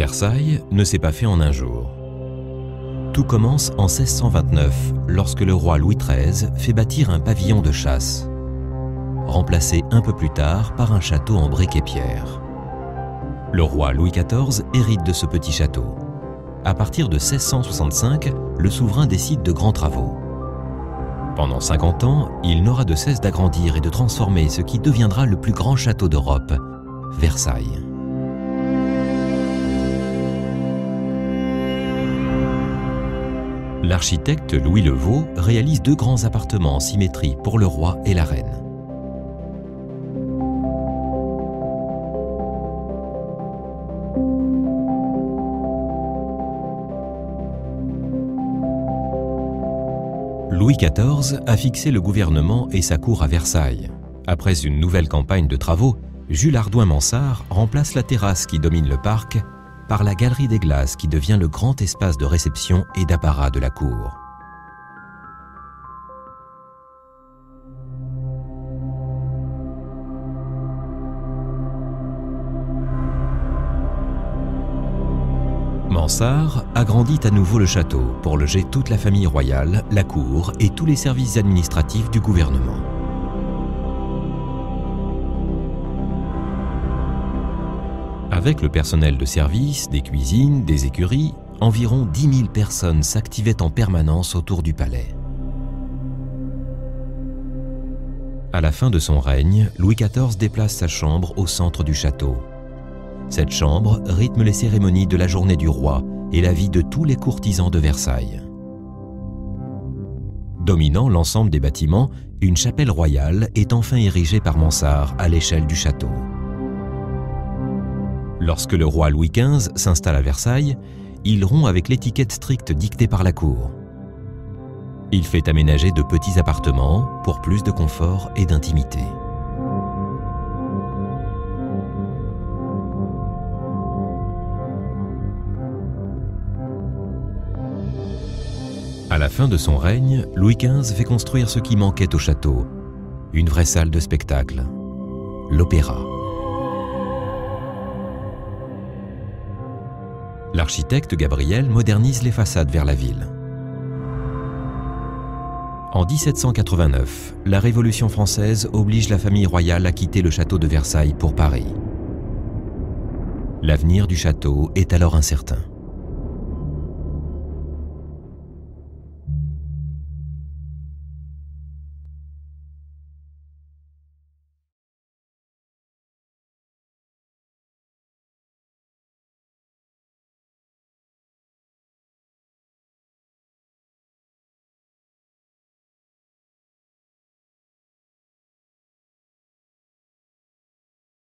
Versailles ne s'est pas fait en un jour. Tout commence en 1629, lorsque le roi Louis XIII fait bâtir un pavillon de chasse, remplacé un peu plus tard par un château en briques et pierre. Le roi Louis XIV hérite de ce petit château. À partir de 1665, le souverain décide de grands travaux. Pendant 50 ans, il n'aura de cesse d'agrandir et de transformer ce qui deviendra le plus grand château d'Europe, Versailles. L'architecte Louis Le Vau réalise 2 grands appartements en symétrie pour le roi et la reine. Louis XIV a fixé le gouvernement et sa cour à Versailles. Après une nouvelle campagne de travaux, Jules Hardouin-Mansart remplace la terrasse qui domine le parc par la galerie des glaces qui devient le grand espace de réception et d'apparat de la cour. Mansart agrandit à nouveau le château pour loger toute la famille royale, la cour et tous les services administratifs du gouvernement. Avec le personnel de service, des cuisines, des écuries, environ 10 000 personnes s'activaient en permanence autour du palais. À la fin de son règne, Louis XIV déplace sa chambre au centre du château. Cette chambre rythme les cérémonies de la journée du roi et la vie de tous les courtisans de Versailles. Dominant l'ensemble des bâtiments, une chapelle royale est enfin érigée par Mansart à l'échelle du château. Lorsque le roi Louis XV s'installe à Versailles, il rompt avec l'étiquette stricte dictée par la cour. Il fait aménager de petits appartements pour plus de confort et d'intimité. À la fin de son règne, Louis XV fait construire ce qui manquait au château, une vraie salle de spectacle, l'opéra. L'architecte Gabriel modernise les façades vers la ville. En 1789, la Révolution française oblige la famille royale à quitter le château de Versailles pour Paris. L'avenir du château est alors incertain.